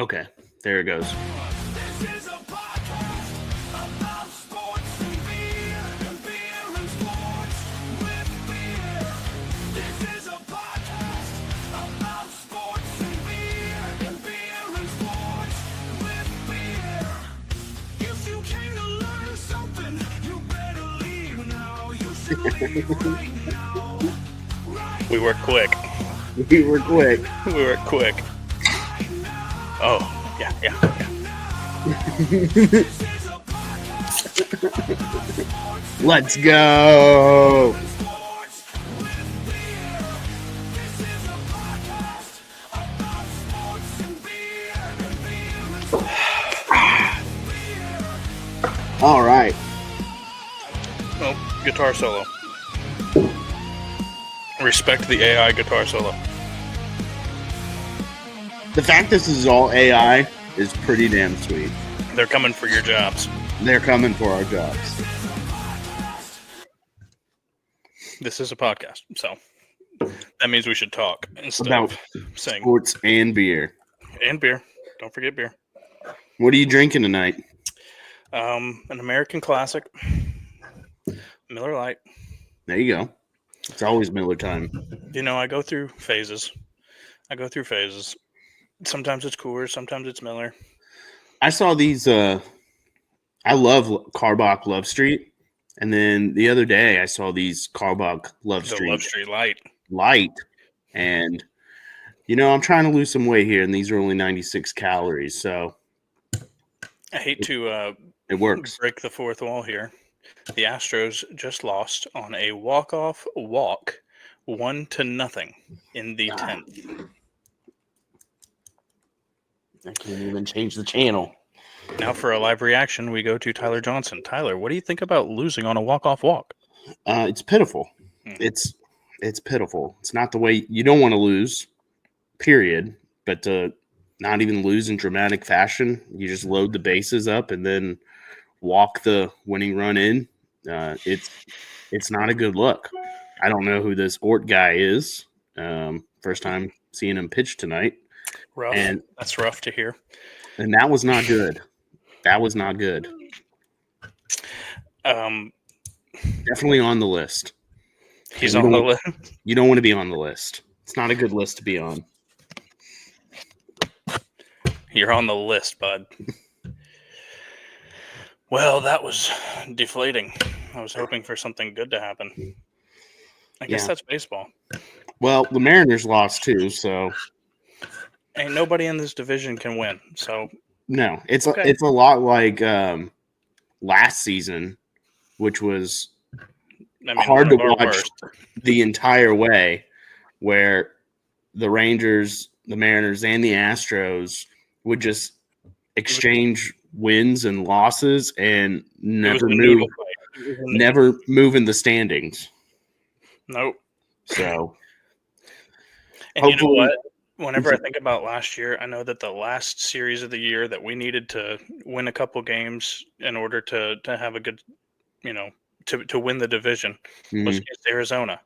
Okay, there it goes. This is a podcast about sports and beer and sports with beer. This is a podcast about sports and beer and sports with beer. If you came to learn something, you better leave now. You should leave right now. We were quick. We were quick. We were quick. Oh, yeah. Let's go. All right. Oh, guitar solo. Respect the AI guitar solo. The fact this is all AI is pretty damn sweet. They're coming for your jobs. They're coming for our jobs. This is a podcast, so that means we should talk instead About of saying sports and beer. and beer. Don't forget beer. What are you drinking tonight? An American classic, Miller Lite. There you go. It's always Miller time. You know, I go through phases. Sometimes it's Coors, sometimes it's Miller. I saw these. I love Carbach Love Street, and then the other day I saw these Carbach Love The Street Love Street Light, and I'm trying to lose some weight here, and these are only 96 calories, so I hate to it works. break the fourth wall here. The Astros just lost on a walk-off walk, 1-0 in the 10th. I can't even change the channel. Now for a live reaction, we go to Tyler Johnson. Tyler, what do you think about losing on a walk-off walk? It's pitiful. It's pitiful. It's not the way you don't want to lose, period. But to not even lose in dramatic fashion, you just load the bases up and then walk the winning run in. It's not a good look. I don't know who this Ort guy is. First time seeing him pitch tonight. Rough. And that's rough to hear. And that was not good. That was not good. Definitely on the list. He's on the list. You don't want to be on the list. It's not a good list to be on. You're on the list, bud. Well, that was deflating. I was hoping for something good to happen. I guess that's baseball. Well, the Mariners lost too, so ain't nobody in this division can win. So no, it's a lot like last season, which was hard to watch the entire way, where the Rangers, the Mariners, and the Astros would just exchange wins and losses and never move in the standings. Nope. So, and you know what? Whenever I think about last year, I know that the last series of the year that we needed to win a couple games in order to have a good, to win the division was against Arizona.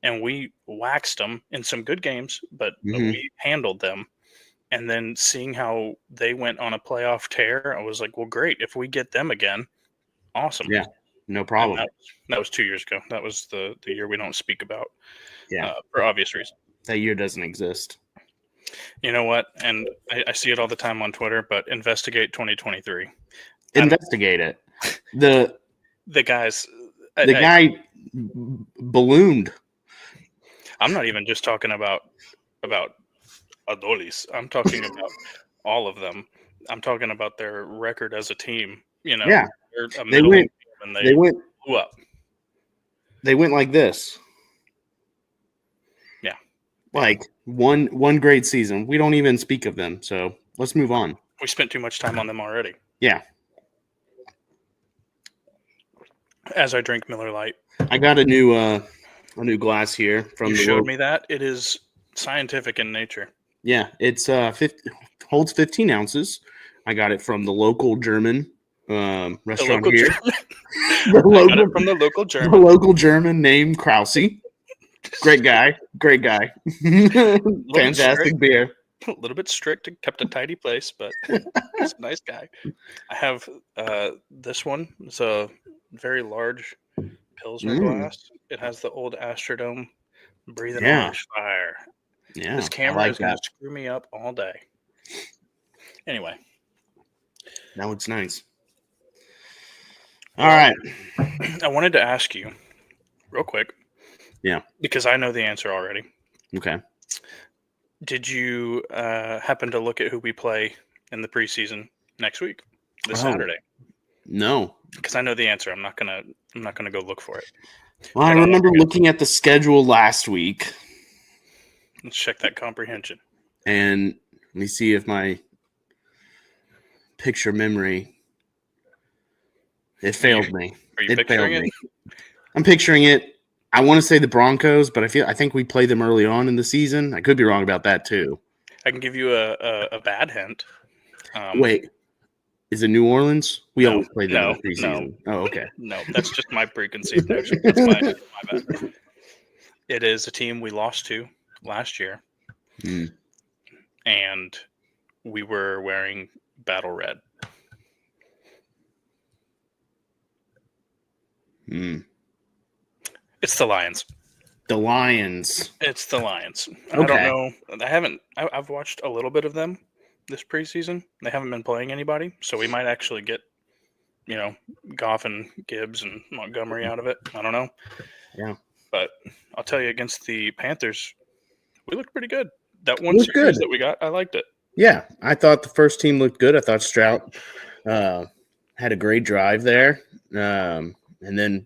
And we waxed them in some good games, but we handled them. And then seeing how they went on a playoff tear, I was like, well, great. If we get them again, awesome. Yeah, no problem. That was 2 years ago. That was the year we don't speak about. Yeah. For obvious reasons. That year doesn't exist. You know what? And I see it all the time on Twitter, but investigate 2023. Investigate it. The guys. The guy ballooned. I'm not even just talking about Adolis. I'm talking about all of them. I'm talking about their record as a team. Yeah. They went blew up. They went like this. Yeah. Like one great season. We don't even speak of them, so let's move on. We spent too much time on them already. Yeah. As I drink Miller Lite. I got a new glass here from you showed me that. It is scientific in nature. Yeah, it's holds 15 ounces. I got it from the local German restaurant here. I got it from the local German. The local German named Krause. Great guy. Fantastic beer. a little bit strict and kept a tidy place, but he's a nice guy. I have this one. It's a very large Pilsner glass. It has the old Astrodome breathing orange fire. Yeah, this camera is going to screw me up all day. Anyway. That looks nice. All right. I wanted to ask you real quick. Yeah. Because I know the answer already. Okay. Did you happen to look at who we play in the preseason next week, this Saturday? No. Because I know the answer. I'm not gonna go look for it. Well, I remember looking at the schedule last week. Let's check that comprehension. And let me see if my picture memory. It failed me. Are you picturing it? I'm picturing it. I want to say the Broncos, but I think we played them early on in the season. I could be wrong about that too. I can give you a bad hint. Wait, is it New Orleans? We always played them in the preseason. No. Oh, okay. No, that's just my preconceived notion. That's my bad. It is a team we lost to last year, and we were wearing battle red. It's the Lions. The Lions. It's the Lions. Okay. I don't know. I've watched a little bit of them this preseason. They haven't been playing anybody, so we might actually get, Goff and Gibbs and Montgomery out of it. I don't know. Yeah. But I'll tell you, against the Panthers, we looked pretty good. That one series that we got, I liked it. Yeah, I thought the first team looked good. I thought Stroud had a great drive there, and then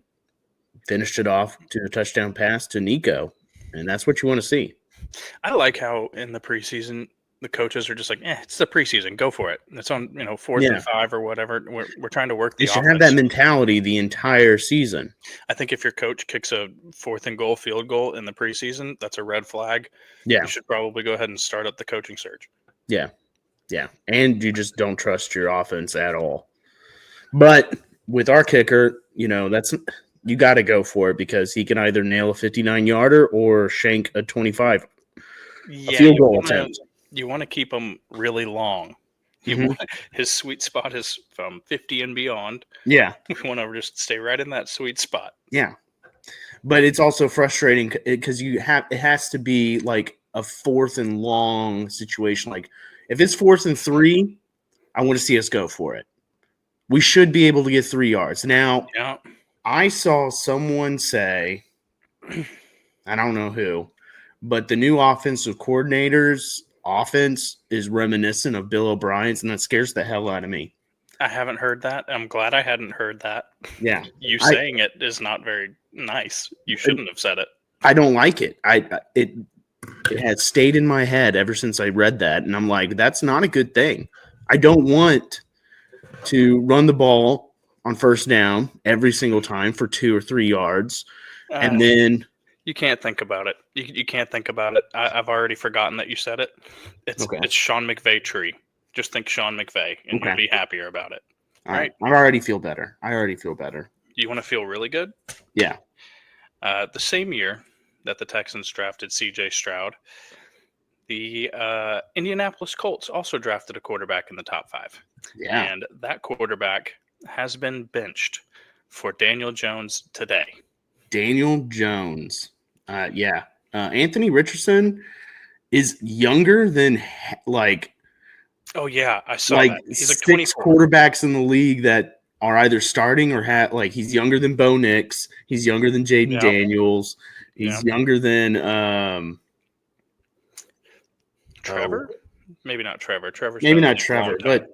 finished it off to a touchdown pass to Nico, and that's what you want to see. I like how in the preseason the coaches are just like, it's the preseason, go for it. It's on 4th and 5 or whatever. We're trying to work the offense. You should have that mentality the entire season. I think if your coach kicks a 4th and goal field goal in the preseason, that's a red flag. Yeah, you should probably go ahead and start up the coaching search. Yeah, and you just don't trust your offense at all. But with our kicker, that's. You got to go for it because he can either nail a 59-yarder or shank a 25 field goal attempt. You want to keep him really long. His sweet spot is from 50 and beyond. Yeah. We want to just stay right in that sweet spot. Yeah. But it's also frustrating because it has to be like a 4th and long situation. Like if it's 4th and 3, I want to see us go for it. We should be able to get 3 yards. Now, I saw someone say, I don't know who, but the new offensive coordinator's offense is reminiscent of Bill O'Brien's, and that scares the hell out of me. I haven't heard that. I'm glad I hadn't heard that. Yeah. You saying it is not very nice. You shouldn't have said it. I don't like it. It has stayed in my head ever since I read that, and I'm like, that's not a good thing. I don't want to run the ball on first down every single time for 2 or 3 yards. And then you can't think about it. You can't think about it. I've already forgotten that you said it. It's Sean McVay tree. Just think Sean McVay and you'll be happier about it. All right. I already feel better. You want to feel really good? Yeah. The same year that the Texans drafted C.J. Stroud, the Indianapolis Colts also drafted a quarterback in the top 5. Yeah. And that quarterback has been benched for Daniel Jones today. Daniel Jones. Anthony Richardson is younger than oh yeah, I saw that. He's like 6 quarterbacks in the league that are either starting or he's younger than Bo Nix, he's younger than Jaden Daniels, he's younger than Trevor? Maybe not Trevor. Maybe not Trevor, but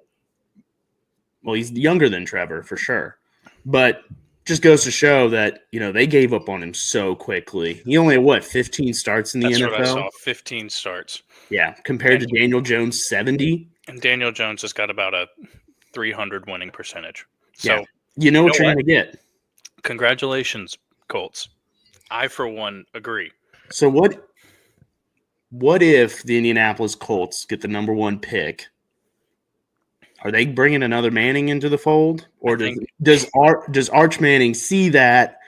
he's younger than Trevor for sure. But just goes to show that, they gave up on him so quickly. He only had, 15 starts in the NFL? That's what I saw, 15 starts. Yeah, compared to Daniel Jones, 70. And Daniel Jones has got about a 300 winning percentage. So you know what you're going to get. Congratulations, Colts. I, for one, agree. So what if the Indianapolis Colts get the number 1 pick? Are they bringing another Manning into the fold, or does Arch Manning see that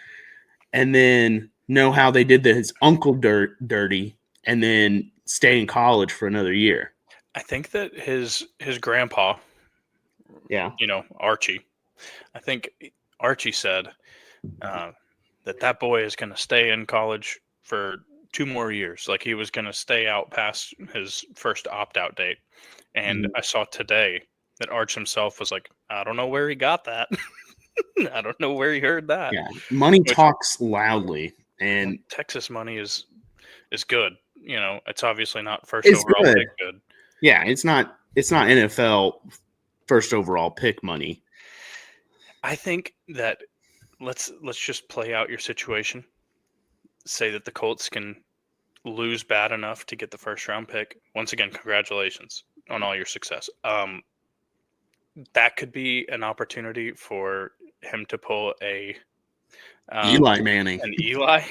and then know how they did his uncle dirty, and then stay in college for another year? I think that his grandpa, Archie, I think Archie said that boy is going to stay in college for 2 more years. Like he was going to stay out past his first opt-out date. And I saw today that Arch himself was like, I don't know where he got that. I don't know where he heard that. Yeah, money talks loudly, and Texas money is good. It's obviously not first overall pick good. Yeah, it's not NFL first overall pick money. I think that let's just play out your situation. Say that the Colts can lose bad enough to get the first round pick. Once again, congratulations on all your success. That could be an opportunity for him to pull a Eli Manning. An Eli?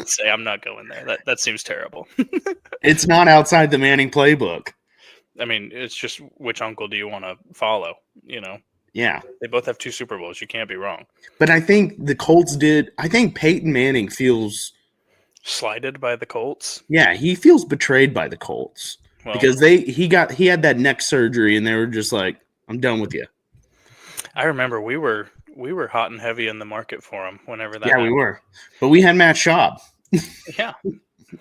Say I'm not going there. That seems terrible. It's not outside the Manning playbook. I mean, it's just which uncle do you want to follow, Yeah. They both have 2 Super Bowls. You can't be wrong. But I think the Colts did. I think Peyton Manning feels slighted by the Colts. Yeah, he feels betrayed by the Colts because he had that neck surgery and they were just like, I'm done with you. I remember we were hot and heavy in the market for him whenever that happened. We were. But we had Matt Schaub. Yeah.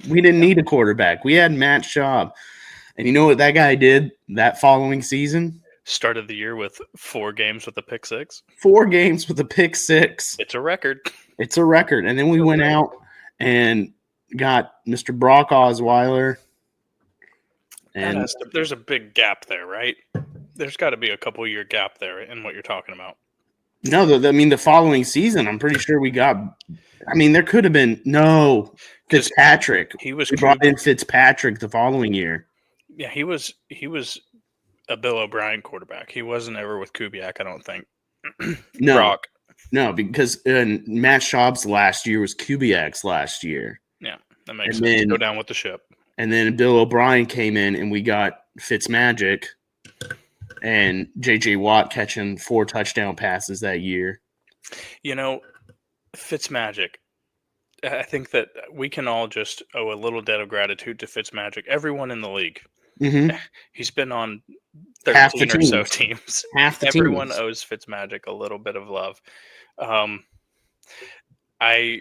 We didn't need a quarterback. We had Matt Schaub. And you know what that guy did that following season? Started the year with 4 games with a pick 6. 4 games with a pick 6. It's a record. It's a record. And then we went out and got Mr. Brock Osweiler. And there's a big gap there, right? There's got to be a couple-year gap there in what you're talking about. No, the following season, I'm pretty sure we got. I mean, there could have been Fitzpatrick. We brought in Fitzpatrick the following year. Yeah, he was a Bill O'Brien quarterback. He wasn't ever with Kubiak, I don't think. No, Brock. No, because Matt Schaub's last year was Kubiak's last year. Yeah, that makes sense. Then, go down with the ship. And then Bill O'Brien came in, and we got Fitzmagic and J.J. Watt catching 4 touchdown passes that year. Fitzmagic. I think that we can all just owe a little debt of gratitude to Fitzmagic. Everyone in the league. Mm-hmm. He's been on 13 or so teams. Everyone owes Fitzmagic a little bit of love. I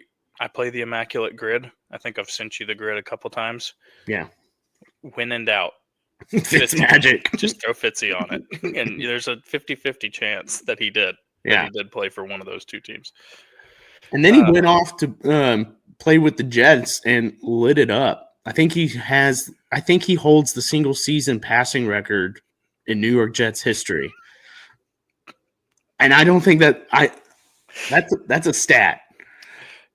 play the Immaculate Grid. I think I've sent you the grid a couple times. Yeah. When in doubt, Fitzmagic. Just throw Fitzy on it. And there's a 50-50 chance that he did. Yeah. That he did play for one of those 2 teams. And then he went off to play with the Jets and lit it up. I think he holds the single season passing record in New York Jets history. And I don't think that's a stat.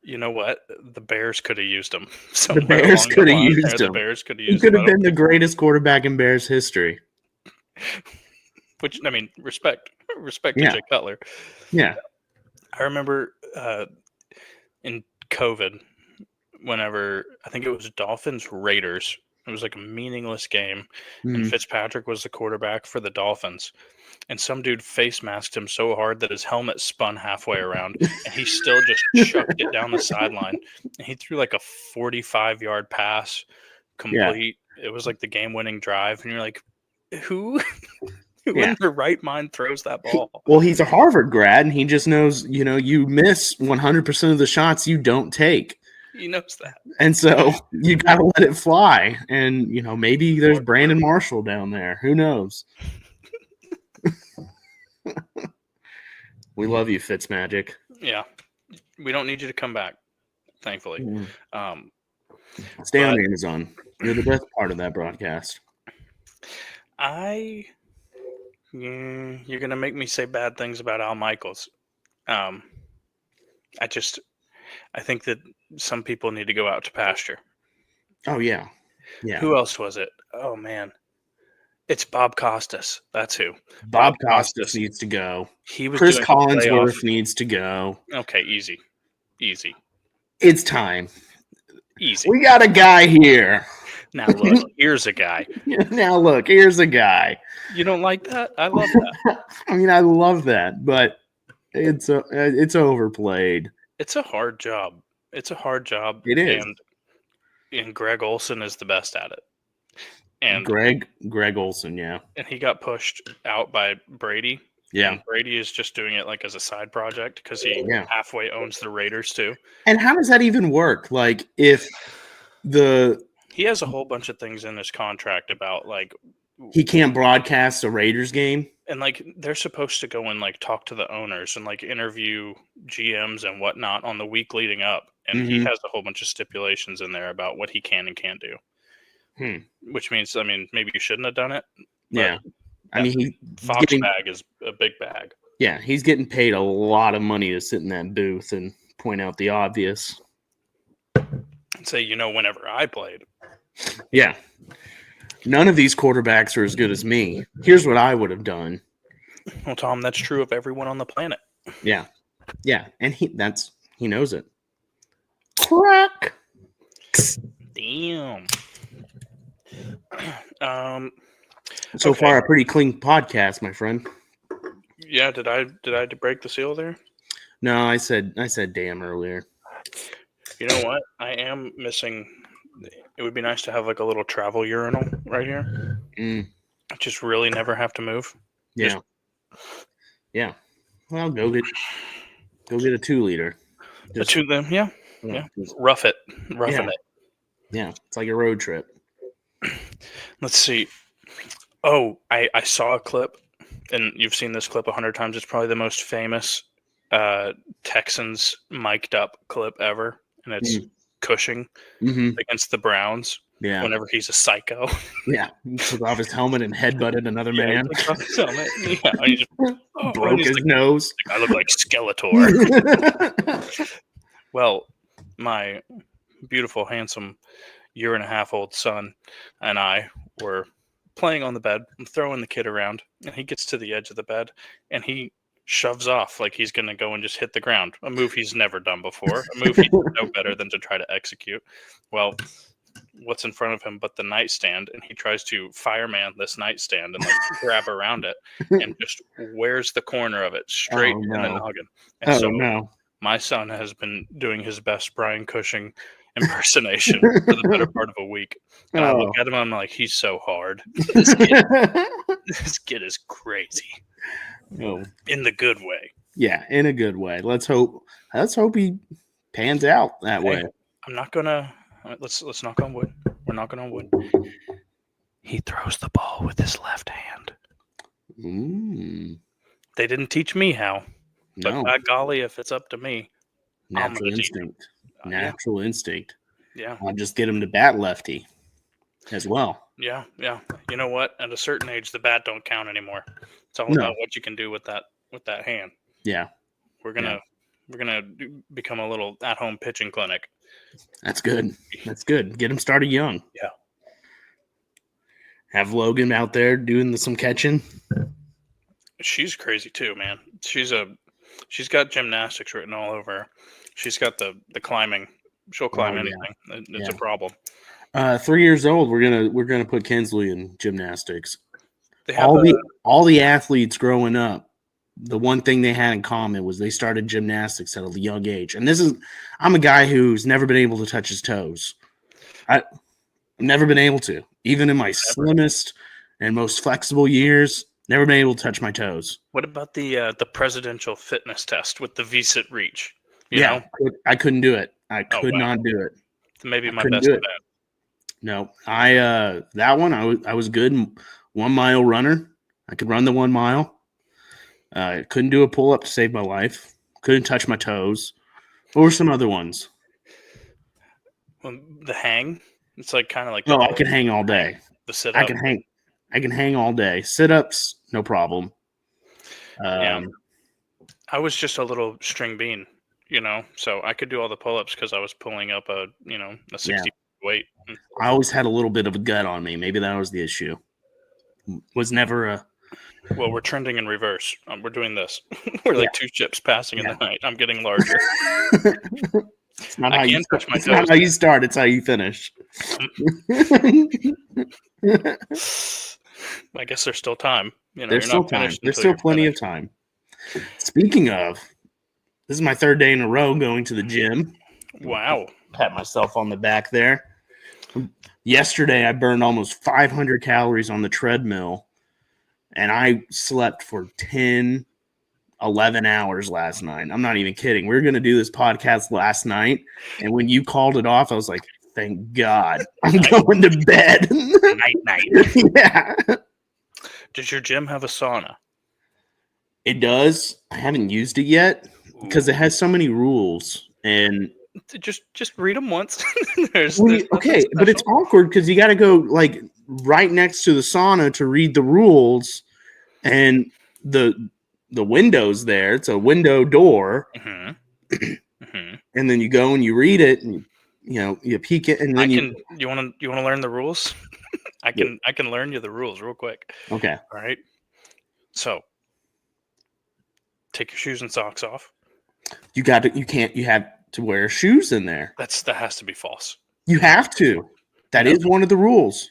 You know what? The Bears could have used him. The Bears could have used him. The Bears could have used him. He could have been the greatest quarterback in Bears history. Which, I mean, respect to Jay Cutler. Yeah. I remember in COVID, whenever I think it was Dolphins Raiders, it was like a meaningless game, and Fitzpatrick was the quarterback for the Dolphins, and some dude face masked him so hard that his helmet spun halfway around, and he still just chucked it down the sideline. And he threw like a 45-yard pass, complete. Yeah. It was like the game-winning drive, and you're like, who in their right mind throws that ball? Well, he's a Harvard grad, and he just knows, you miss 100% of the shots you don't take. He knows that. And so you got to let it fly. And, maybe there's Brandon Marshall down there. Who knows? We love you, Fitzmagic. Yeah. We don't need you to come back, thankfully. Stay on Amazon. You're the best part of that broadcast. You're going to make me say bad things about Al Michaels. I think that some people need to go out to pasture. Oh, yeah. Yeah. Who else was it? Oh, man. It's Bob Costas. That's who. Bob Costas needs to go. Chris Collinsworth needs to go. Okay, easy. It's time. Easy. We got a guy here. Now, look, here's a guy. Here's a guy. You don't like that? I love that. I mean, I love that, but it's overplayed. It's a hard job. It is. And Greg Olson is the best at it. And Greg Olson, yeah. And he got pushed out by Brady. Yeah. And Brady is just doing it like as a side project because he halfway owns the Raiders too. And how does that even work? Like if he has a whole bunch of things in his contract about like he can't broadcast a Raiders game. And like they're supposed to go and like talk to the owners and like interview GMs and whatnot on the week leading up. And he has a whole bunch of stipulations in there about what he can and can't do. Which means, I mean, maybe you shouldn't have done it. Yeah. I mean, Fox bag is a big bag. Yeah, he's getting paid a lot of money to sit in that booth and point out the obvious. And say, whenever I played. Yeah. None of these quarterbacks are as good as me. Here's what I would have done. Well, Tom, that's true of everyone on the planet. Yeah. Yeah. And he knows it. Crack. Damn. So far, a pretty clean podcast, my friend. Yeah, did I break the seal there? No, I said damn earlier. You know what? I am missing. It would be nice to have like a little travel urinal right here. Just really never have to move. Yeah. Yeah. Well, go get a 2-liter. A 2 then, yeah. Rough it. Roughing it. Yeah, it's like a road trip. Let's see. Oh, I saw a clip, and you've seen this clip 100 times. It's probably the most famous Texans mic'd up clip ever, and it's Cushing against the Browns. Yeah. Whenever he's a psycho. Yeah. He took off his helmet and headbutted another man. He took off his helmet. Yeah. He just broke his nose. I look like Skeletor. Well, my beautiful, handsome, 1.5-year-old son and I were playing on the bed. I'm throwing the kid around, and he gets to the edge of the bed, and he shoves off like he's going to go and just hit the ground. A move he's never done before. A move he doesn't know better than to try to execute. Well, what's in front of him but the nightstand, and he tries to fireman this nightstand and like grab around it and just wears the corner of it straight in the noggin. And my son has been doing his best Brian Cushing impersonation for the better part of a week. And I look at him, I'm like, he's so hard. This kid is crazy. In the good way. Yeah, in a good way. Let's hope he pans out that way. I'm not gonna let's knock on wood. We're knocking on wood. He throws the ball with his left hand. They didn't teach me how. But by golly, if it's up to me, natural instinct. Natural instinct. Yeah. I'll just get him to bat lefty as well. Yeah. You know what? At a certain age, the bat don't count anymore. It's all about what you can do with that hand. Yeah. We're gonna become a little at-home pitching clinic. That's good. Get him started young. Yeah. Have Logan out there doing some catching. She's crazy too, man. She's got gymnastics written all over her. She's got the climbing. She'll climb anything. It's a problem. 3 years old. We're gonna put Kinsley in gymnastics. All the athletes growing up, the one thing they had in common was they started gymnastics at a young age. And I'm a guy who's never been able to touch his toes. I've never been able to, even in my slimmest and most flexible years. Never been able to touch my toes. What about the presidential fitness test with the V-sit reach? I couldn't do it. I could not do it. Maybe my best bet. No, that one I was good. 1 mile runner. I could run the 1 mile. Couldn't do a pull up to save my life. Couldn't touch my toes. What were some other ones? Well, the hang. It's like kind of like. I can hang all day. The sit up. I can hang all day. Sit ups, no problem. I was just a little string bean, so I could do all the pull ups because I was pulling up a 60 weight. I always had a little bit of a gut on me. Maybe that was the issue. Was never a. Well, we're trending in reverse. We're doing this. We're like two ships passing in the night. I'm getting larger. It's not how you touch my toes. It's not how you start. It's how you finish. I guess there's still time. There's still time. There's still plenty of time. Speaking of, this is my 3rd day in a row going to the gym. Wow. Pat myself on the back there. Yesterday, I burned almost 500 calories on the treadmill, and I slept for 10, 11 hours last night. I'm not even kidding. We were going to do this podcast last night, and when you called it off, I was like, thank God. I'm going to bed. Night. Yeah. Does your gym have a sauna? It does. I haven't used it yet because it has so many rules, and just read them once. there's okay, but it's awkward because you got to go like right next to the sauna to read the rules, and the window's there. It's a window door, and then you go and you read it, and you peek it, and then you want to learn the rules? I can learn you the rules real quick. Okay. All right. So take your shoes and socks off. You have to wear shoes in there. That has to be false. You have to. That is one of the rules.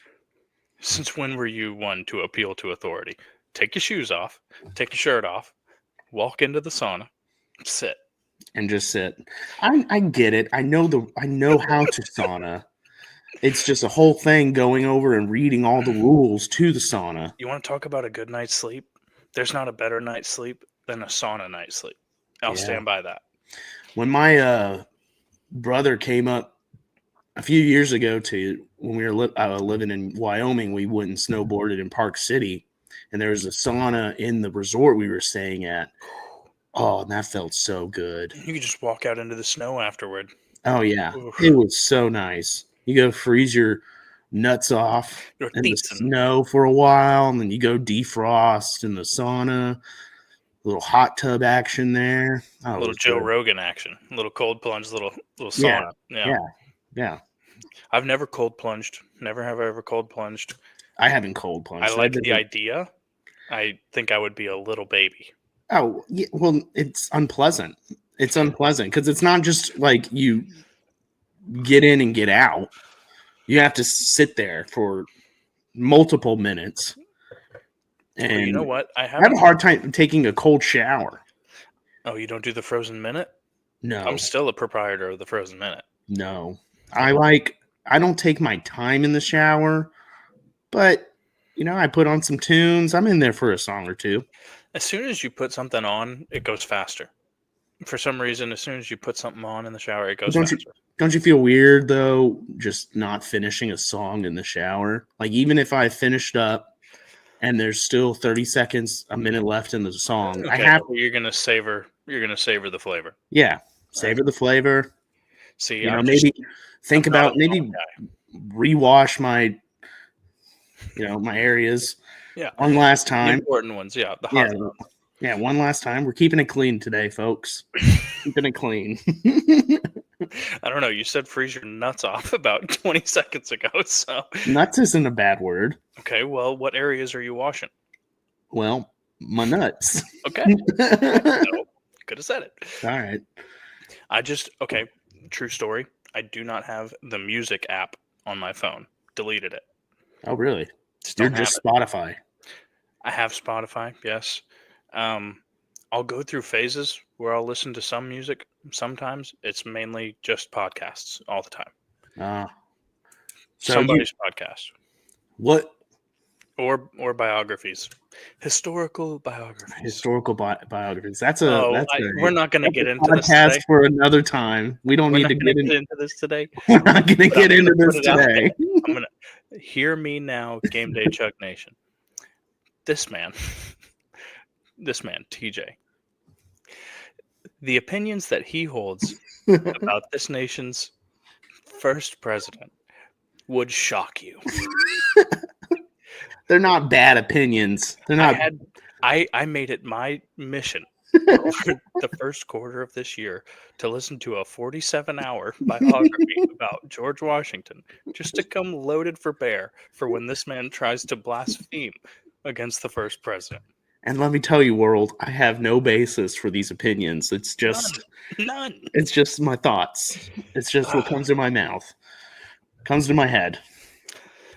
Since when were you one to appeal to authority? Take your shoes off, take your shirt off, walk into the sauna, sit. And just sit. I get it. I know how to sauna. It's just a whole thing going over and reading all the rules to the sauna. You want to talk about a good night's sleep? There's not a better night's sleep than a sauna night's sleep. I'll stand by that. When my brother came up a few years ago when we were living in Wyoming, we went and snowboarded in Park City, and there was a sauna in the resort we were staying at. Oh, and that felt so good. You could just walk out into the snow afterward. Oh, yeah. Oof. It was so nice. You go freeze your nuts off in the snow for a while, and then you go defrost in the sauna. A little hot tub action there. A little Joe Rogan action. A little cold plunge, little sauna. Yeah. I've never cold plunged. Never have I ever cold plunged. I haven't cold plunged. I like the idea. I think I would be a little baby. Oh, yeah, well, it's unpleasant. It's unpleasant because it's not just like you get in and get out. You have to sit there for multiple minutes. And you know what? I have a hard time taking a cold shower. Oh, you don't do the frozen minute? No. I'm still a proprietor of the frozen minute. No. I don't take my time in the shower, but I put on some tunes. I'm in there for a song or two. As soon as you put something on, it goes faster. For some reason, as soon as you put something on in the shower, it goes faster. Don't you feel weird, though, just not finishing a song in the shower? Like, even if I finished up and there's still 30 seconds, a minute left in the song, okay, you're going to savor the flavor. Yeah, savor the flavor. See, maybe rewash my my areas. Yeah. One last time. The important ones, yeah. The hot tub. Yeah, one last time. We're keeping it clean today, folks. Keeping it clean. I don't know. You said freeze your nuts off about 20 seconds ago. So nuts isn't a bad word. Okay, well, what areas are you washing? Well, my nuts. Okay. Could have said it. All right. True story. I do not have the music app on my phone. Deleted it. Oh, really? You're just Spotify. I have Spotify, yes. I'll go through phases where I'll listen to some music. Sometimes it's mainly just podcasts all the time. So somebody's podcast. What? Or biographies. Historical biographies. We're not going to get into this today. For another time. We don't need to get into this today. We're not going to get into this today. I'm going to hear me now, Game Day Chug Nation. This man, TJ, the opinions that he holds about this nation's first president would shock you. They're not bad opinions. They're not. I made it my mission for the first quarter of this year to listen to a 47-hour biography about George Washington, just to come loaded for bear for when this man tries to blaspheme against the first president. And let me tell you, world, I have no basis for these opinions. It's just none. It's just my thoughts. It's just what comes to my mouth, comes to my head.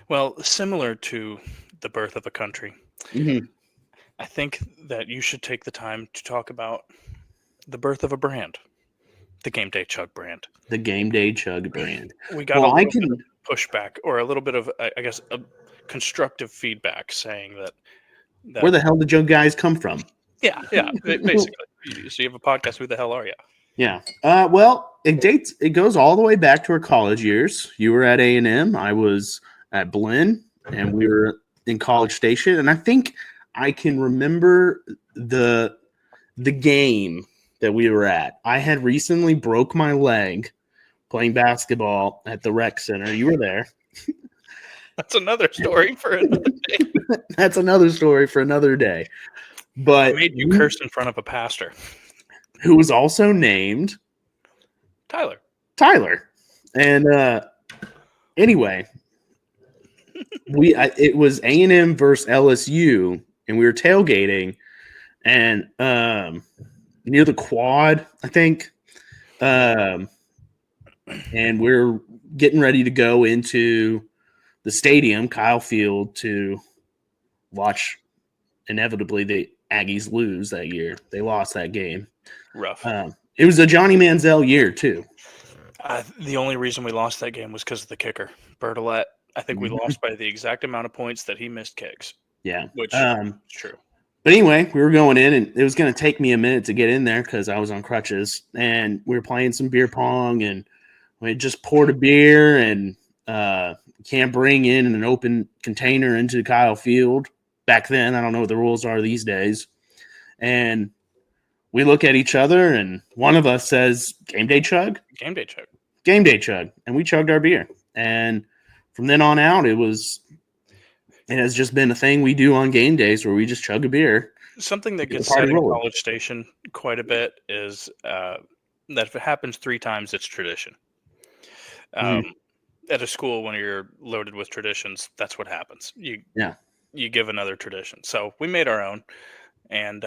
Well, similar to the birth of a country, I think that you should take the time to talk about the birth of a brand, the Gameday Chug brand. The Gameday Chug brand. pushback or a little bit of, I guess, a constructive feedback saying that where the hell did you guys come from? Yeah, basically. So you have a podcast. Who the hell are you? Yeah. Well, it goes all the way back to our college years. You were at A&M. I was at Blinn, and we were in College Station. And I think I can remember the game that we were at. I had recently broke my leg playing basketball at the rec center. You were there. That's another story for another day. That's another story for another day. But I made you curse in front of a pastor who was also named Tyler. And anyway, it was A&M versus LSU, and we were tailgating, and near the quad, I think, and we're getting ready to go into the stadium, Kyle Field, to watch inevitably the Aggies lose that year. They lost that game. Rough. It was a Johnny Manziel year too. The only reason we lost that game was because of the kicker, Bertolette. I think we lost by the exact amount of points that he missed kicks. Yeah, which is true. But anyway, we were going in, and it was going to take me a minute to get in there because I was on crutches, and we were playing some beer pong, and we just poured a beer, and can't bring in an open container into Kyle Field. Back then, I don't know what the rules are these days. And we look at each other, and one of us says, "Game day chug? Game day chug. Game day chug." And we chugged our beer. And from then on out, it has just been a thing we do on game days where we just chug a beer. Something that gets said in College Station quite a bit is that if it happens 3 times, it's tradition. At a school, when you're loaded with traditions, that's what happens. You give another tradition. So we made our own, and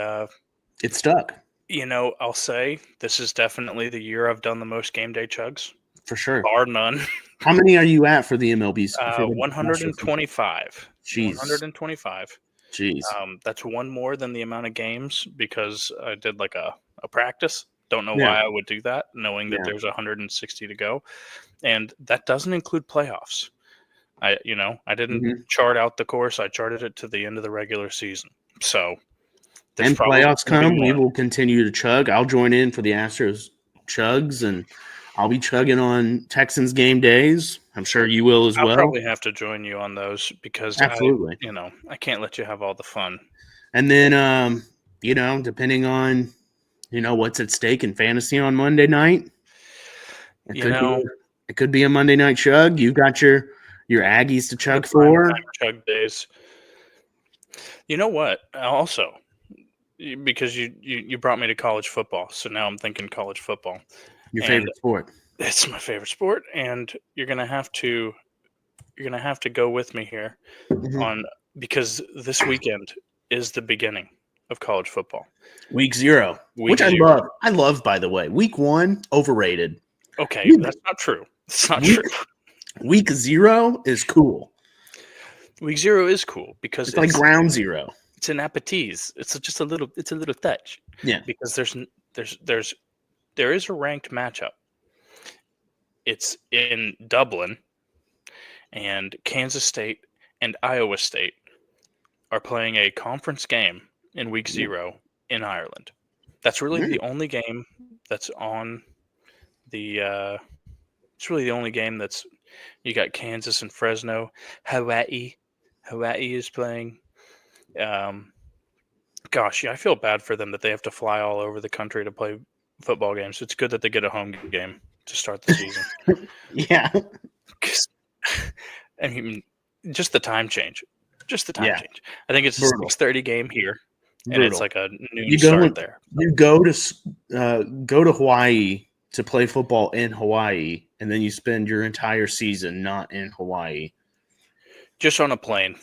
it stuck. I'll say this is definitely the year I've done the most game day chugs. For sure. Bar none. How many are you at for the MLB? 125. Jeez. 125. Jeez. That's one more than the amount of games because I did like a practice. Don't know why I would do that, knowing that there's 160 to go. And that doesn't include playoffs. I didn't chart out the course. I charted it to the end of the regular season. So, and playoffs come, we will continue to chug. I'll join in for the Astros chugs, and I'll be chugging on Texans game days. I'm sure you will as well. I'll probably have to join you on those because absolutely, I can't let you have all the fun. And then, depending on, what's at stake in fantasy on Monday night, it could be a Monday night chug. You've got your Aggies to chug for. Chug days. You know what? Also, because you brought me to college football, so now I'm thinking college football. Your favorite sport. It's my favorite sport, and you're gonna have to go with me here because this weekend is the beginning of college football. Week 0, which I love. I love, by the way. Week 1 overrated. Okay, that's not true. It's not true. Week 0 is cool. Week 0 is cool because it's like ground zero. It's an appetize. It's just a little touch. Yeah. Because there is a ranked matchup. It's in Dublin, and Kansas State and Iowa State are playing a conference game in week 0 in Ireland. That's really the only game that's on the it's really the only game that's you got Kansas and Fresno. Hawaii is playing. Gosh, I feel bad for them that they have to fly all over the country to play football games. It's good that they get a home game to start the season. Yeah. I mean, just the time change. Change. I think it's a 6:30 game here, and it's like a noon start there. You go to Hawaii to play football in Hawaii, and then you spend your entire season not in Hawaii. Just on a plane.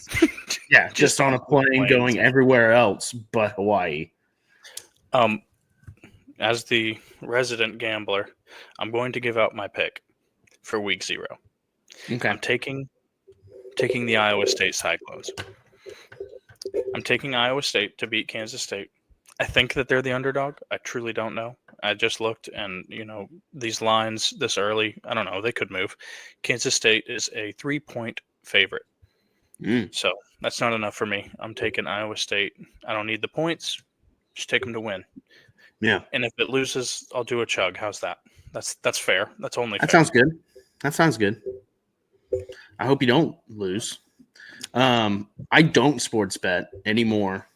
Yeah, just on a plane going everywhere else but Hawaii. As the resident gambler, I'm going to give out my pick for week 0. Okay. I'm taking the Iowa State Cyclones. I'm taking Iowa State to beat Kansas State. I think that they're the underdog. I truly don't know. I just looked, and these lines this early, I don't know, they could move. Kansas State is a 3-point favorite. So that's not enough for me. I'm taking Iowa State. I don't need the points. Just take them to win. Yeah. And if it loses, I'll do a chug. How's that? That's fair. That's only fair. That sounds good. I hope you don't lose. I don't sports bet anymore.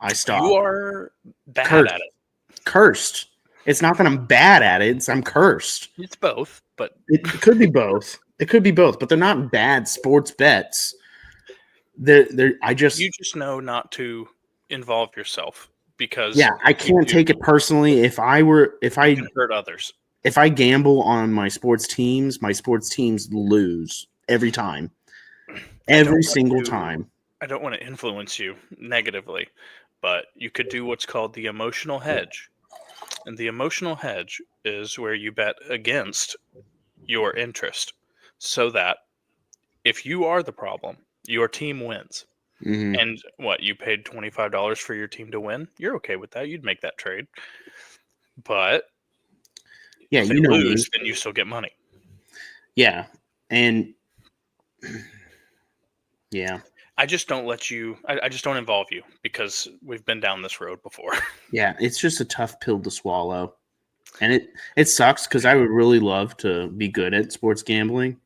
I stopped. You are bad at it. Cursed. It's not that I'm bad at it. I'm cursed. It's both, but it could be both. It could be both, but they're not bad sports bets. You just know not to involve yourself, because I can't take it personally. If I can hurt others. If I gamble on my sports teams lose every time. Every single time. I don't want to influence you negatively, but you could do what's called the emotional hedge. And the emotional hedge is where you bet against your interest, so that if you are the problem, your team wins. Mm-hmm. And you paid $25 for your team to win? You're okay with that. You'd make that trade. But if they lose, then you still get money. Yeah. And yeah. I just don't let you – I just don't involve you, because we've been down this road before. Yeah, it's just a tough pill to swallow. And it sucks, because I would really love to be good at sports gambling.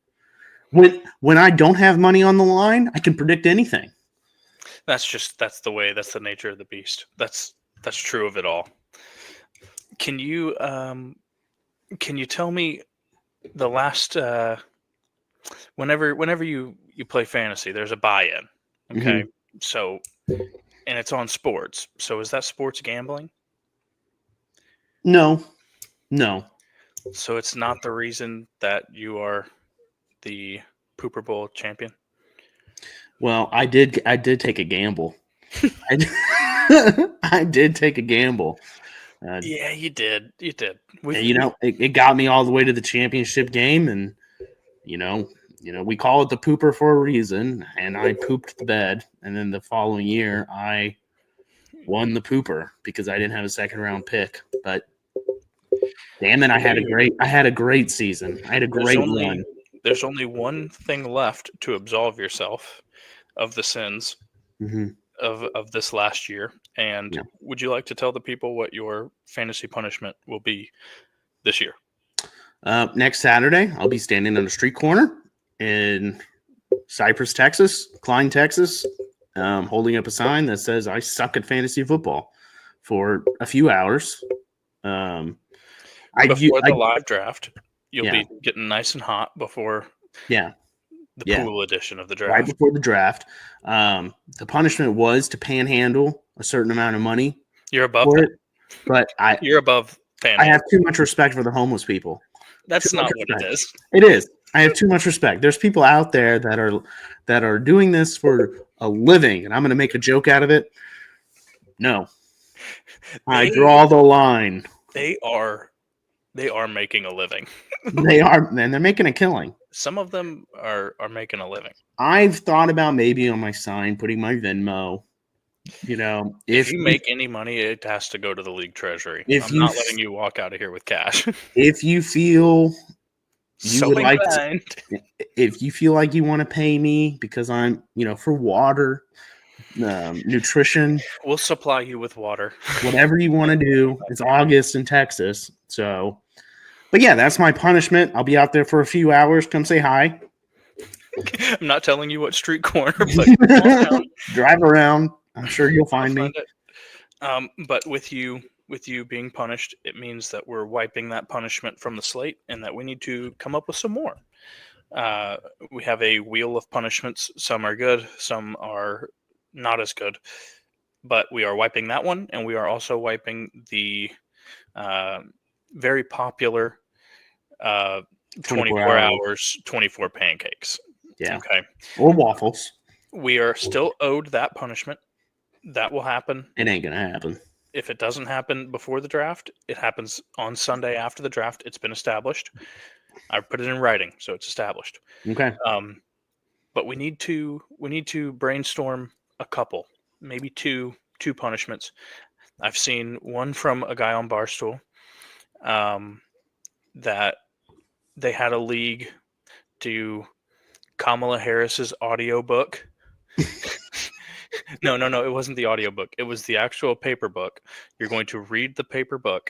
When I don't have money on the line, I can predict anything. That's the nature of the beast. That's true of it all. Can you tell me the last whenever you play fantasy, there's a buy-in. Okay. Mm-hmm. So, and it's on sports. So is that sports gambling? No. So it's not the reason that you are the Pooper Bowl champion? Well, I did take a gamble. I did take a gamble. Yeah, you did. It got me all the way to the championship game, and we call it the pooper for a reason, and I pooped the bed, and then the following year I won the pooper because I didn't have a second round pick. But damn it, I had a great season. I had a great run. There's only one thing left to absolve yourself of the sins of this last year. And would you like to tell the people what your fantasy punishment will be this year? Next Saturday, I'll be standing on a street corner in Cypress, Texas, Klein, Texas, holding up a sign that says I suck at fantasy football for a few hours. Before the live draft, you'll be getting nice and hot before the pool edition of the draft. Right before the draft. The punishment was to panhandle a certain amount of money. You're above that. But you're above panhandle. I have too much respect for the homeless people. That's not what it is. It is. I have too much respect. There's people out there that are doing this for a living, and I'm going to make a joke out of it. No. I draw the line. They are making a living. They are, and they're making a killing. Some of them are making a living. I've thought about maybe on my sign putting my Venmo. If you make any money, it has to go to the league treasury. I'm not letting you walk out of here with cash. If you feel you would like if you feel like you want to pay me because I'm, for water, nutrition, we'll supply you with water. Whatever you want to do. It's August in Texas, so. But yeah, that's my punishment. I'll be out there for a few hours. Come say hi. I'm not telling you what street corner, but drive around. I'm sure you'll find me. But with you being punished, it means that we're wiping that punishment from the slate, and that we need to come up with some more. We have a wheel of punishments. Some are good, some are not as good. But we are wiping that one, and we are also wiping the very popular 24 hours, 24 pancakes. Yeah. Okay. Or waffles. We are still owed that punishment. That will happen. It ain't going to happen. If it doesn't happen before the draft, it happens on Sunday after the draft. It's been established. I put it in writing, so it's established. Okay. But we need to brainstorm a couple, maybe two punishments. I've seen one from a guy on Barstool. that they had a league do Kamala Harris's audiobook. No, it wasn't the audiobook. It was the actual paper book. You're going to read the paper book,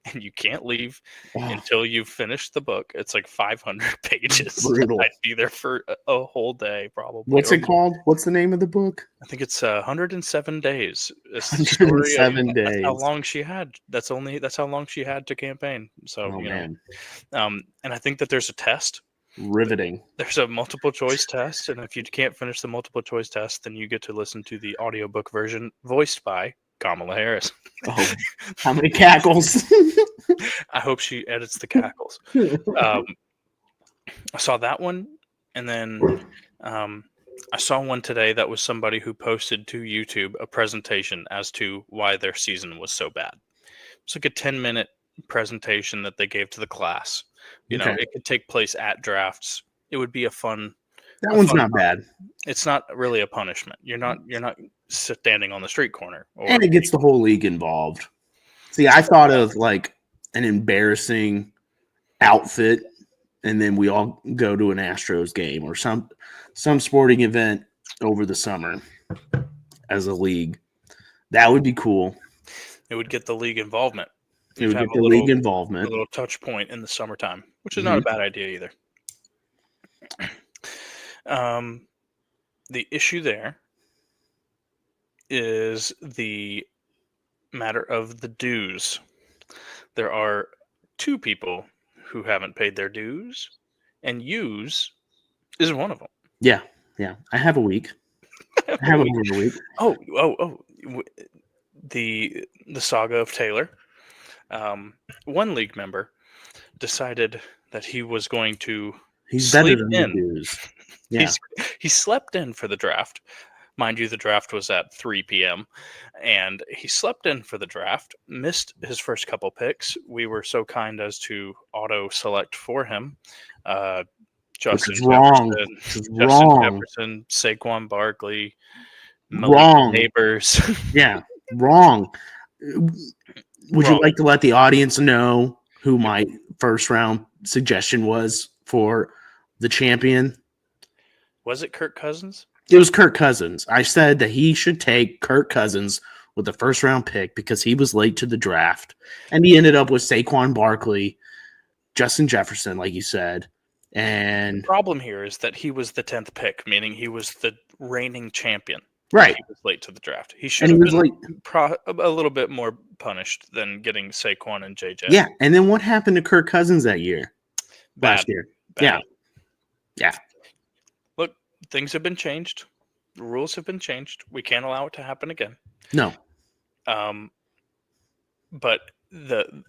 and you can't leave until you've finished the book. It's like 500 pages. Brutal. I'd be there for a whole day, probably. What's it called? What's the name of the book? I think it's 107 days. It's 107 days. That's how long she had. That's how long she had to campaign. So man. And I think that there's a test. Riveting. There's a multiple choice test, and if you can't finish the multiple choice test, then you get to listen to the audiobook version voiced by Kamala Harris. Oh, how many cackles? I hope she edits the cackles. I saw that one, and then I saw one today that was somebody who posted to YouTube a presentation as to why their season was so bad. It's like a 10-minute presentation that they gave to the class. It could take place at drafts. It would be a fun. That one's not bad. It's not really a punishment. You're not standing on the street corner. And it gets the whole league involved. See, I thought of like an embarrassing outfit, and then we all go to an Astros game or some sporting event over the summer as a league. That would be cool. It would get the league involvement. It would get the league involvement. A little touch point in the summertime, which is not a bad idea either. The issue there is the matter of the dues. There are 2 people who haven't paid their dues, and Hughes is one of them. Yeah. I have a week. I have over a week. Oh. The saga of Taylor. One league member decided that he was going to better than the dues. Yeah. He slept in for the draft. Mind you, the draft was at 3 p.m. and he slept in for the draft, missed his first couple picks. We were so kind as to auto select for him. Justin Jefferson, Saquon Barkley, Malik Neighbors. Yeah, wrong. Would you like to let the audience know who my first round suggestion was for the champion? Was it Kirk Cousins? It was Kirk Cousins. I said that he should take Kirk Cousins with the first round pick because he was late to the draft. And he ended up with Saquon Barkley, Justin Jefferson, like you said. And the problem here is that he was the 10th pick, meaning he was the reigning champion. Right. He was late to the draft. He should have been a little bit more punished than getting Saquon and JJ. Yeah. And then what happened to Kirk Cousins that year? Last year. Bad. Yeah. Look, things have been changed. The rules have been changed. We can't allow it to happen again. No. But the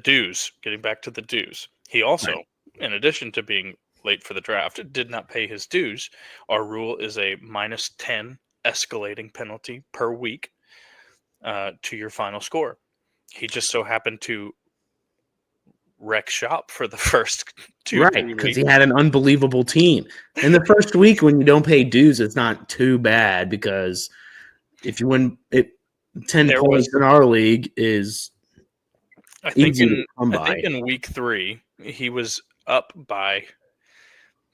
dues, getting back to the dues, he also, in addition to being late for the draft, did not pay his dues. Our rule is a -10 escalating penalty per week to your final score. He just so happened to wreck shop for the first 2 weeks. Right, because he had an unbelievable team. In the first week, when you don't pay dues, it's not too bad because if you win 10 points in our league is easy to come by. I think in week 3, he was up by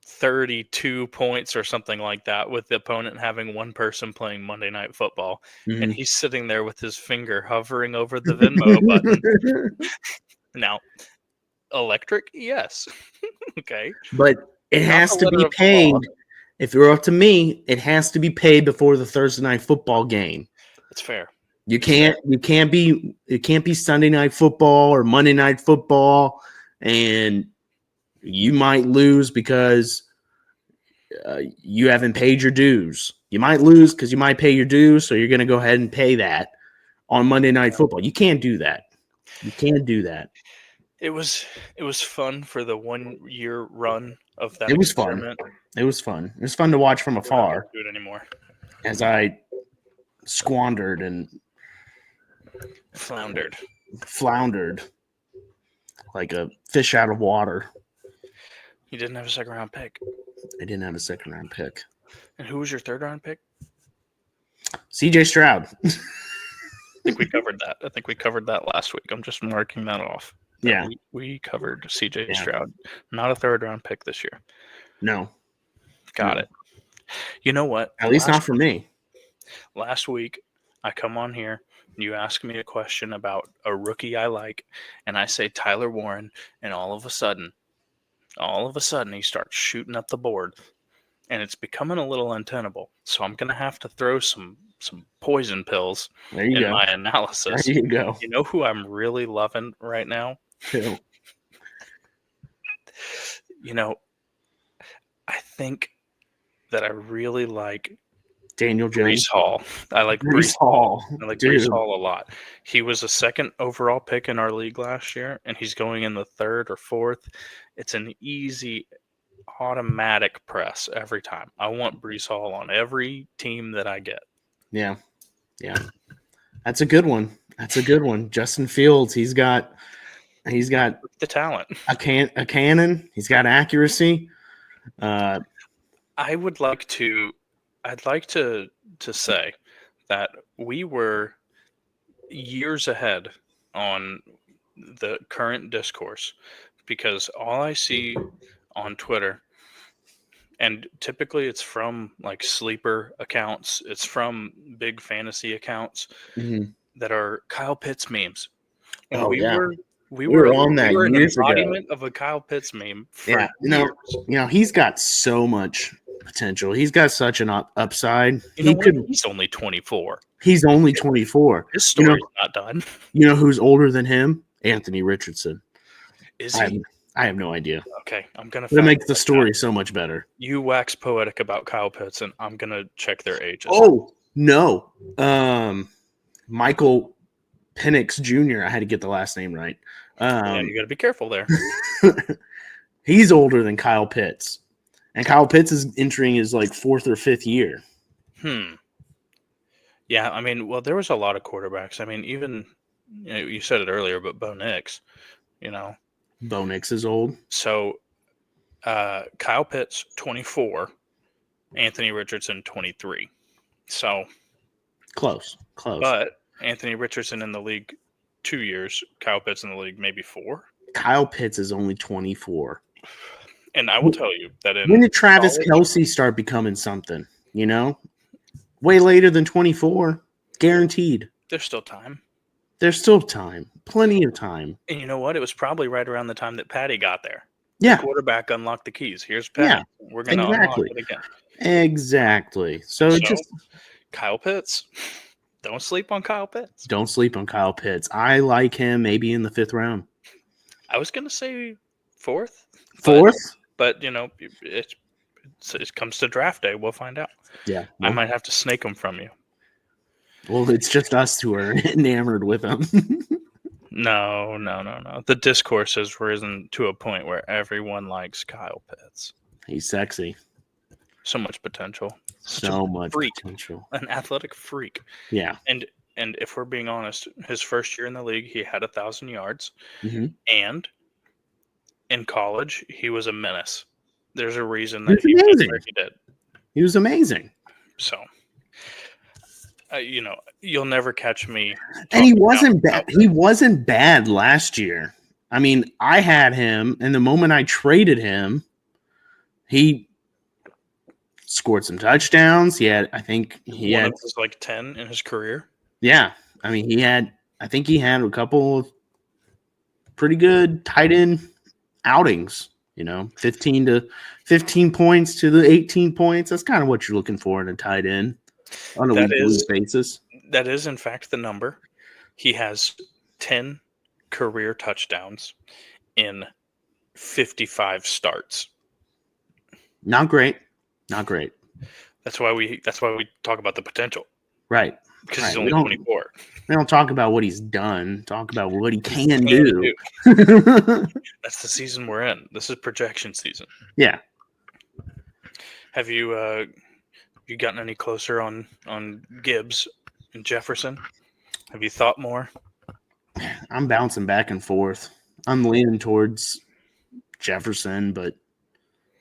32 points or something like that, with the opponent having one person playing Monday Night Football. Mm-hmm. And he's sitting there with his finger hovering over the Venmo button. Now, electric, yes. Okay. But it has to be paid. If you're up to me, it has to be paid before the Thursday Night Football game. That's fair. It can't be Sunday Night Football or Monday Night Football, and you might lose because you haven't paid your dues. You might lose because you might pay your dues, so you're going to go ahead and pay that on Monday Night Football. You can't do that. You can't do that. It was fun for the 1 year run of that. It was fun. It was fun. It was fun to watch from afar. I don't do it anymore. As I squandered and floundered like a fish out of water. You didn't have a second round pick. I didn't have a second round pick. And who was your third round pick? CJ Stroud. I think we covered that. I think we covered that last week. I'm just marking that off. Yeah. We covered CJ Stroud. Not a third-round pick this year. No. Got it. You know what? At least not for me. Last week, I come on here, you ask me a question about a rookie I like, and I say Tyler Warren, and all of a sudden, he starts shooting up the board, and it's becoming a little untenable. So I'm going to have to throw some poison pills in my analysis. There you go. You know who I'm really loving right now? Who? You know, I think that I really like Daniel Jones. Breece Hall. I like Breece Hall. I like Breece Hall a lot. He was a second overall pick in our league last year, and he's going in the third or fourth. It's an easy, automatic press every time. I want Breece Hall on every team that I get. Yeah. That's a good one. Justin Fields, he's got the talent. A cannon. He's got accuracy. I'd like to say that we were years ahead on the current discourse, because all I see on Twitter, and typically it's from like sleeper accounts, it's from big fantasy accounts that are Kyle Pitts memes. And we were on that. We were an embodiment of a Kyle Pitts meme. For years. He's got so much potential. He's got such an upside. He's only 24. He's only 24. His story's not done. You know who's older than him? Anthony Richardson. Is he? I have no idea. Okay, I'm gonna. That makes the story so much better. You wax poetic about Kyle Pitts, and I'm gonna check their ages. Oh no, Michael Penix Jr. I had to get the last name right. You got to be careful there. He's older than Kyle Pitts, and Kyle Pitts is entering his like 4th or 5th year. Yeah, I mean, well, there was a lot of quarterbacks. I mean, even you said it earlier, but Bo Nix, Bo Nix is old. So, Kyle Pitts 24, Anthony Richardson 23. So close. But Anthony Richardson in the league 2 years, Kyle Pitts in the league maybe 4. Kyle Pitts is only 24. And I will tell you that when did Travis Kelce start becoming something? Way later than 24, guaranteed. There's still time. Plenty of time. And you know what? It was probably right around the time that Patty got there. Yeah. The quarterback unlocked the keys. Here's Patty. Yeah, we're going to unlock it again. Exactly. So just Kyle Pitts. Don't sleep on Kyle Pitts. Don't sleep on Kyle Pitts. I like him maybe in the 5th round. I was going to say 4th. 4th? But it comes to draft day. We'll find out. Yeah. I might have to snake him from you. Well, it's just us who are enamored with him. No. The discourse has risen to a point where everyone likes Kyle Pitts. He's sexy. So much potential. So much potential. An athletic freak. Yeah. And if we're being honest, his first year in the league, he had 1,000 yards. And in college, he was a menace. There's a reason that he did where he did. He was amazing. So, you'll never catch me. And he wasn't bad. He wasn't bad last year. I mean, I had him, and the moment I traded him, he scored some touchdowns. I think he had like 10 in his career. Yeah. I mean, I think he had a couple of pretty good tight end outings, 15 points to the 18 points. That's kind of what you're looking for in a tight end on a weekly basis. That is, in fact, the number. He has 10 career touchdowns in 55 starts. Not great. That's why we talk about the potential. Right. Because he's only 24. We don't talk about what he's done. Talk about what he can do. That's the season we're in. This is projection season. Yeah. Have you gotten any closer on Gibbs and Jefferson? Have you thought more? I'm bouncing back and forth. I'm leaning towards Jefferson, but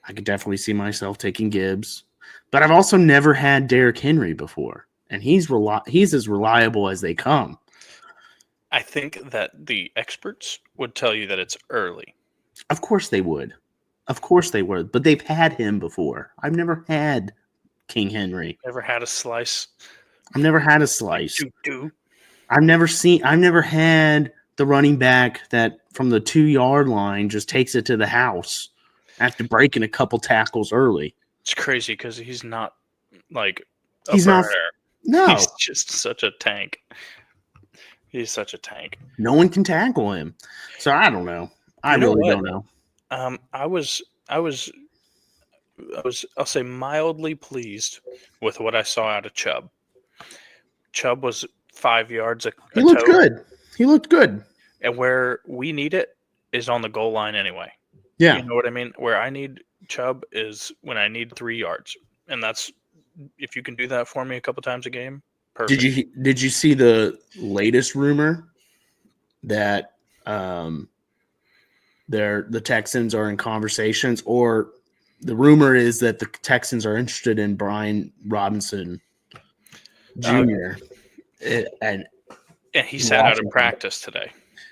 I could definitely see myself taking Gibbs. But I've also never had Derrick Henry before, and he's as reliable as they come. I think that the experts would tell you that it's early. Of course they would. Of course they would. But they've had him before. I've never had King Henry. Never had a slice. I've never had a slice. Do. I've never had the running back that from the 2-yard line just takes it to the house after breaking a couple tackles early. It's crazy because he's not like he's not. No, he's just such a tank. He's such a tank. No one can tackle him. So I don't know. I really don't know. I was I'll say mildly pleased with what I saw out of Chubb. Chubb was 5 yards a He looked good. He looked good. And where we need it is on the goal line anyway. Yeah. You know what I mean? Where I need Chubb is when I need 3 yards. And that's if you can do that for me a couple times a game, perfect. Did you see the latest rumor that the Texans are in conversations, or the rumor is that the Texans are interested in Brian Robinson Jr. And he sat out of practice today.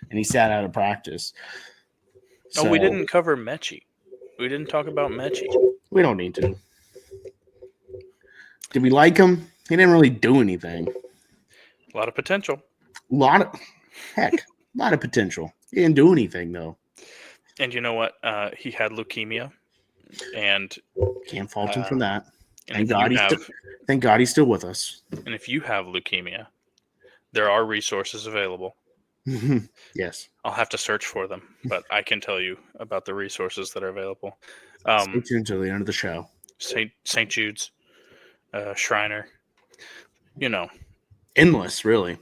And he sat out of practice. So, we didn't cover Mechie. We didn't talk about Mechie. We don't need to. Did we like him? He didn't really do anything. A lot of potential. A lot of potential. He didn't do anything, though. And you know what? He had leukemia. And can't fault him for that. Thank God he's still with us. And if you have leukemia, there are resources available. Yes. I'll have to search for them, but I can tell you about the resources that are available. Stay tuned to the end of the show. St. Jude's, Shriner, endless, really.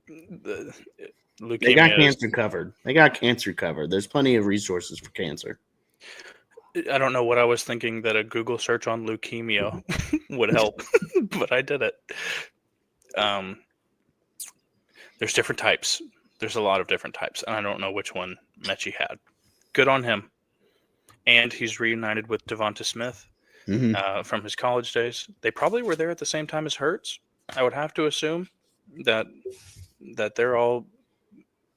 Leukemia. They got cancer covered. There's plenty of resources for cancer. I don't know what I was thinking that a Google search on leukemia would help, but I did it. There's different types. There's a lot of different types, and I don't know which one Mechie had. Good on him. And he's reunited with Devonta Smith from his college days. They probably were there at the same time as Hurts. I would have to assume that they're all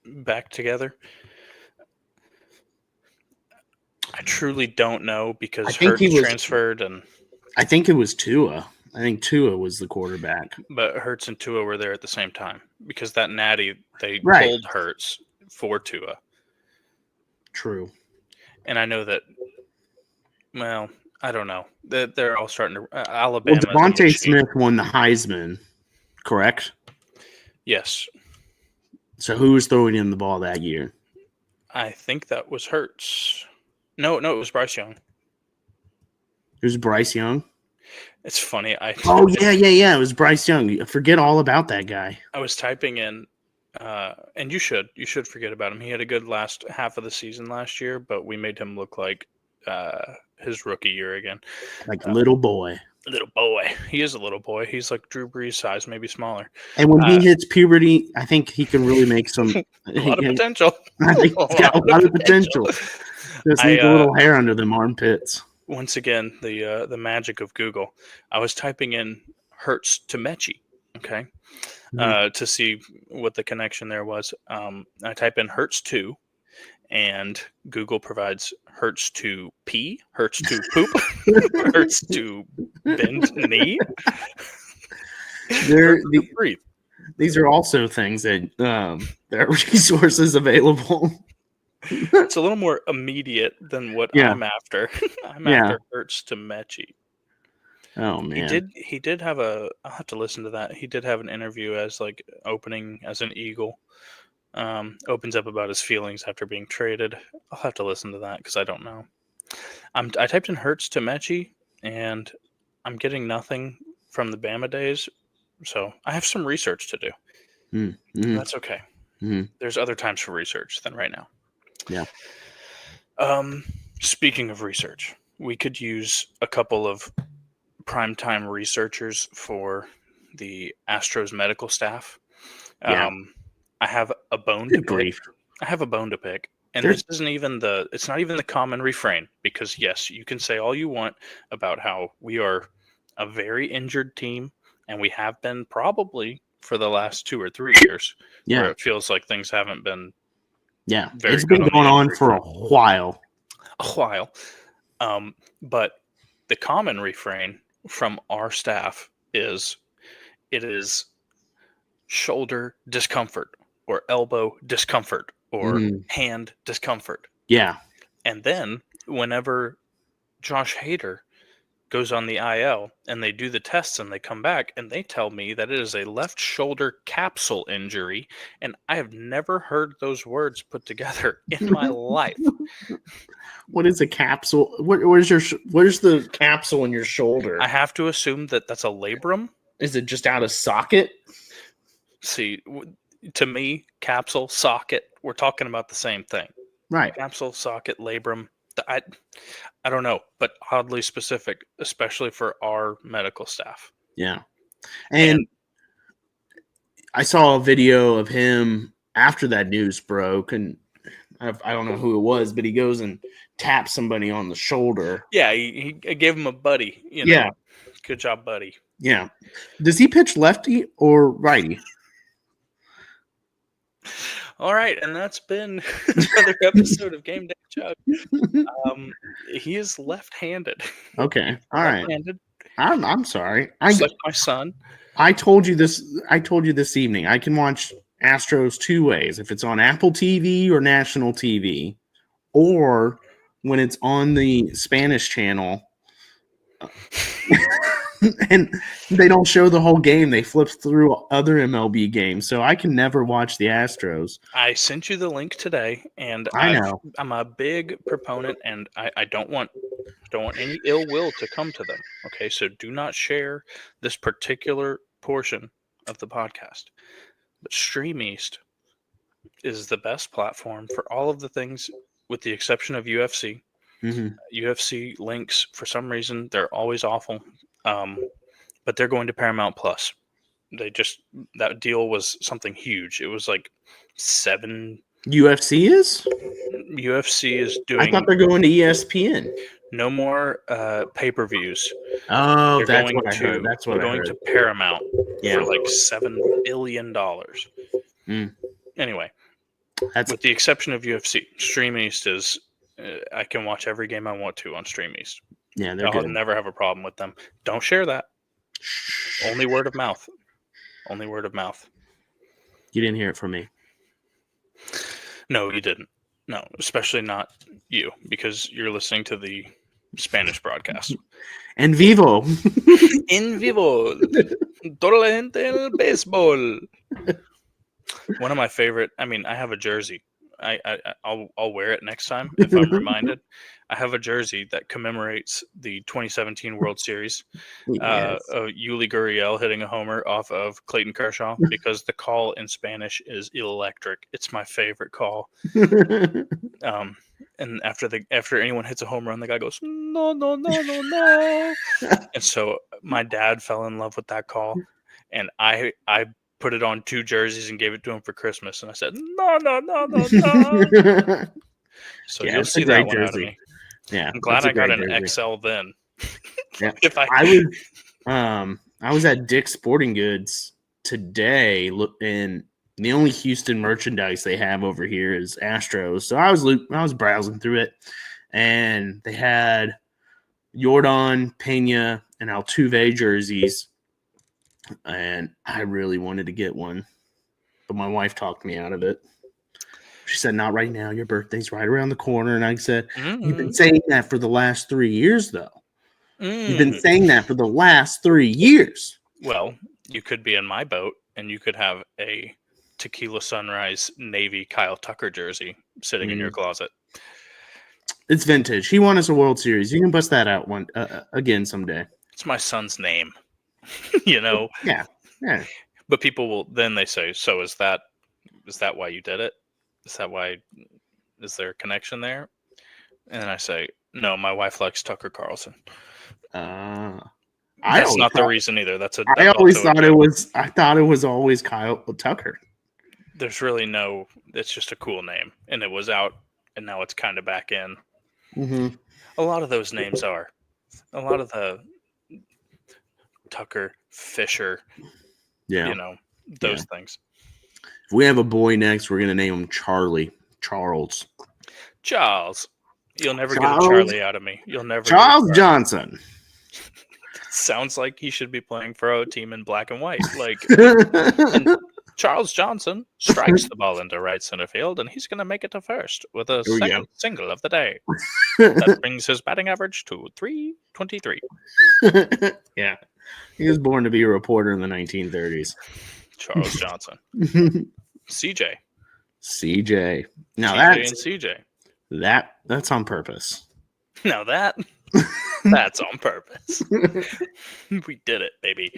back together. I truly don't know because Hurts transferred, and I think it was Tua. I think Tua was the quarterback. But Hurts and Tua were there at the same time because that natty, they pulled Hurts for Tua. True. And I know that, well, I don't know. They're all starting to Alabama. Well, Devontae Smith won the Heisman, correct? Yes. So who was throwing him the ball that year? I think that was Hurts. No, it was Bryce Young. It was Bryce Young? It's funny. It was Bryce Young. Forget all about that guy. I was typing in, and you should forget about him. He had a good last half of the season last year, but we made him look like his rookie year again. Like a little boy. Little boy. He is a little boy. He's like Drew Brees size, maybe smaller. And when he hits puberty, I think he can really make some a lot of potential. I think he's got a lot of potential. Just need a little hair under them armpits. Once again, the magic of Google. I was typing in Hurts to Mechie, okay, to see what the connection there was. I type in Hurts to, and Google provides Hurts to pee, Hurts to poop, Hurts to bend knee. Breathe. These are also things that there are resources available. It's a little more immediate than what I'm after. After Hurts to Mechie. Oh man, he did have I'll have to listen to that. He did have an interview as like opening as an Eagle. Opens up about his feelings after being traded. I'll have to listen to that because I don't know. I typed in Hurts to Mechie and I'm getting nothing from the Bama days. So I have some research to do. That's okay. There's other times for research than right now. Yeah. Speaking of research, we could use a couple of primetime researchers for the Astros medical staff. I have a bone to pick. And it's not even the common refrain because yes, you can say all you want about how we are a very injured team and we have been probably for the last 2 or 3 years. Yeah. Where it feels like things haven't been. Yeah. Very It's been good on going the on injury for front. a while. But the common refrain from our staff is, it is shoulder discomfort or elbow discomfort or hand discomfort. Yeah. And then whenever Josh Hader goes on the IL and they do the tests and they come back and they tell me that it is a left shoulder capsule injury, and I have never heard those words put together in my life. What is a capsule? Where's the capsule in your shoulder? I have to assume that that's a labrum. Is it just out of socket? See, to me, capsule, socket, we're talking about the same thing. Right. Capsule, socket, labrum. I don't know, but oddly specific, especially for our medical staff. Yeah. And I saw a video of him after that news broke, and I don't know who it was, but he goes and taps somebody on the shoulder. Yeah, he gave him a buddy. Yeah. Good job, buddy. Yeah. Does he pitch lefty or righty? All right, and that's been another episode of Game Day Chug. He is left-handed. Okay. All right. Left-handed. I'm sorry. Just like my son. I told you this evening. I can watch Astros two ways: if it's on Apple TV or national TV, or when it's on the Spanish channel. And they don't show the whole game. They flip through other MLB games, so I can never watch the Astros. I sent you the link today, and I know. I'm a big proponent, and I don't want any ill will to come to them. Okay, so do not share this particular portion of the podcast. But Stream East is the best platform for all of the things, with the exception of UFC. Mm-hmm. UFC links, for some reason, they're always awful. But they're going to Paramount Plus. That deal was something huge. It was like 7. UFC is doing. I thought they're going to ESPN. No more pay-per-views. Oh, They're that's what I heard. That's what I heard. Going to Paramount Yeah. for like $7 billion. Anyway, with the exception of UFC, Stream East is. I can watch every game I want to on Stream East. Yeah, they're I'll good. never have a problem with them. Don't share that. Only word of mouth. Only word of mouth. You didn't hear it from me. No, you didn't. No, especially not you, because you're listening to the Spanish broadcast. En vivo. En vivo. Toda la gente en el béisbol. One of my favorite. I mean, I have a jersey. I'll wear it next time if I'm reminded. I have a jersey that commemorates the 2017 World Series of Yuli Gurriel hitting a homer off of Clayton Kershaw, because the call in Spanish is electric. It's my favorite call. And after anyone hits a home run, the guy goes, no, no, no, no, no. And so my dad fell in love with that call, and I put it on 2 jerseys and gave it to him for Christmas. And I said, no, no, no, no, no. So yeah, you'll see that one out of me. Yeah, I'm glad I got an jersey. XL then. Yeah. If I was at Dick's Sporting Goods today, and the only Houston merchandise they have over here is Astros. So I was browsing through it, and they had Jordan, Pena, and Altuve jerseys. And I really wanted to get one, but my wife talked me out of it. She said, not right now. Your birthday's right around the corner. And I said, You've been saying that for the last 3 years, though. You've been saying that for the last 3 years. Well, you could be in my boat, and you could have a Tequila Sunrise Navy Kyle Tucker jersey sitting in your closet. It's vintage. He won us a World Series. You can bust that out again someday. It's my son's name. Yeah. But people will then they say, so is that why you did it? Is there a connection there? And I say, no, my wife likes Tucker Carlson. That's not the reason either. I always thought it was. I thought it was always Kyle Tucker. There's really no. It's just a cool name, and it was out, and now it's kind of back in. Mm-hmm. A lot of those names are. A lot of the Tucker, Fisher. Yeah. those things. If we have a boy next, we're gonna name him Charles. Charles. You'll never get a Charlie out of me. You'll never. Charles Johnson. Sounds like he should be playing for a team in black and white. Like Charles Johnson strikes the ball into right center field, and he's going to make it to first with a second single of the day. That brings his batting average to .323. Yeah, he was born to be a reporter in the 1930s. Charles Johnson. CJ. Now that's on purpose. Now that's on purpose. We did it, baby.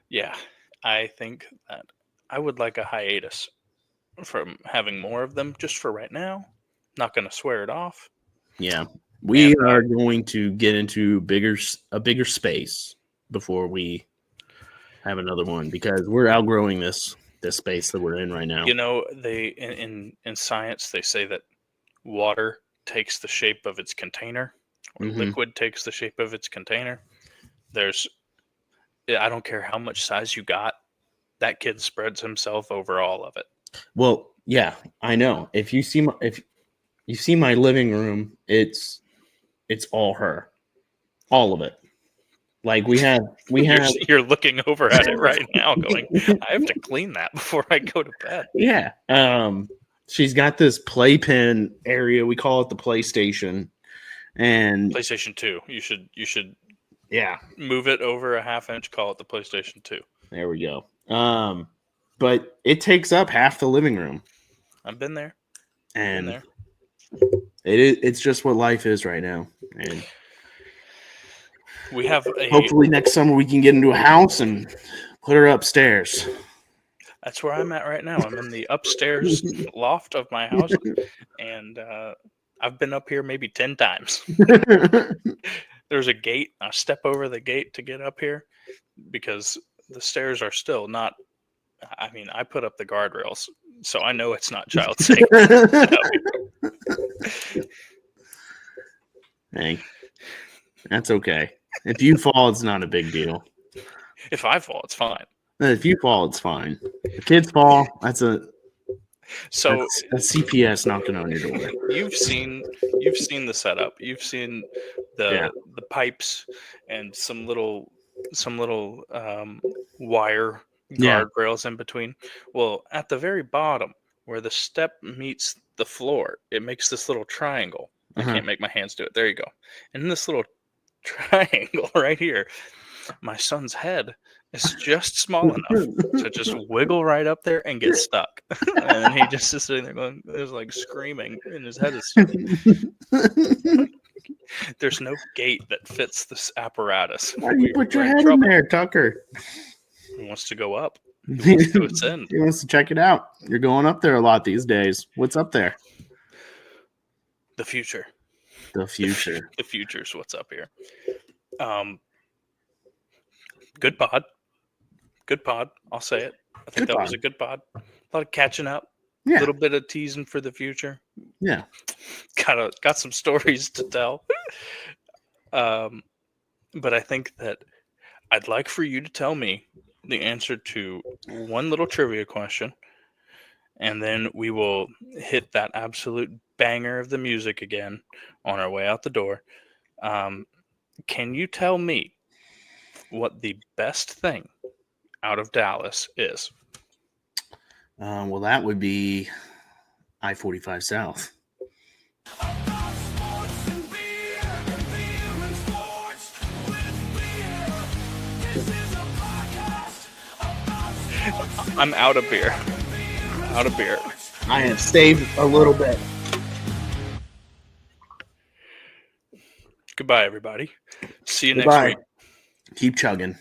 Yeah, I think that I would like a hiatus from having more of them just for right now. Not going to swear it off. Yeah, we are going to get into a bigger space before we have another one because we're outgrowing this space that we're in right now. You know, they in science they say that water takes the shape of its container, or liquid takes the shape of its container. I don't care how much size you got, that kid spreads himself over all of it. Well, yeah, I know. If you see my living room, it's all her, all of it. Like we have. You're looking over at it right now, going, I have to clean that before I go to bed. Yeah. She's got this playpen area. We call it the PlayStation, and PlayStation 2. You should. Yeah. Move it over a half inch. Call it the PlayStation 2. There we go. But it takes up half the living room. I've been there. And it's just what life is right now. And we have hopefully next summer we can get into a house and put her upstairs. That's where I'm at right now. I'm in the upstairs loft of my house, and I've been up here maybe 10 times. There's a gate. I step over the gate to get up here because the stairs are still not. I mean, I put up the guardrails, so I know it's not child safe. Hey, that's okay. If you fall, it's not a big deal. If I fall, it's fine. If you fall, it's fine. If kids fall, that's a CPS knocking on your door. You've seen the setup. You've seen the pipes and some little wire guardrails in between. Well, at the very bottom where the step meets the floor, it makes this little triangle. I can't make my hands do it. There you go. And in this little triangle right here, my son's head is just small enough to just wiggle right up there and get stuck. And he just is sitting there going, there's like screaming, and his head is stuck. There's no gate that fits this apparatus. Why do you put your head in there, Tucker? He wants to go up. He wants to ascend. He wants to check it out. You're going up there a lot these days. What's up there? The future. The future. The future's what's up here. Good pod. Good pod. I'll say it. I think that was a good pod. A lot of catching up. A little bit of teasing for the future. Yeah. Got some stories to tell. But I think that I'd like for you to tell me the answer to one little trivia question, and then we will hit that absolute banger of the music again on our way out the door. Can you tell me what the best thing out of Dallas is? Well, that would be I-45 South. I'm out of beer. Out of beer. I have saved a little bit. Goodbye, everybody. See you next week. Keep chugging.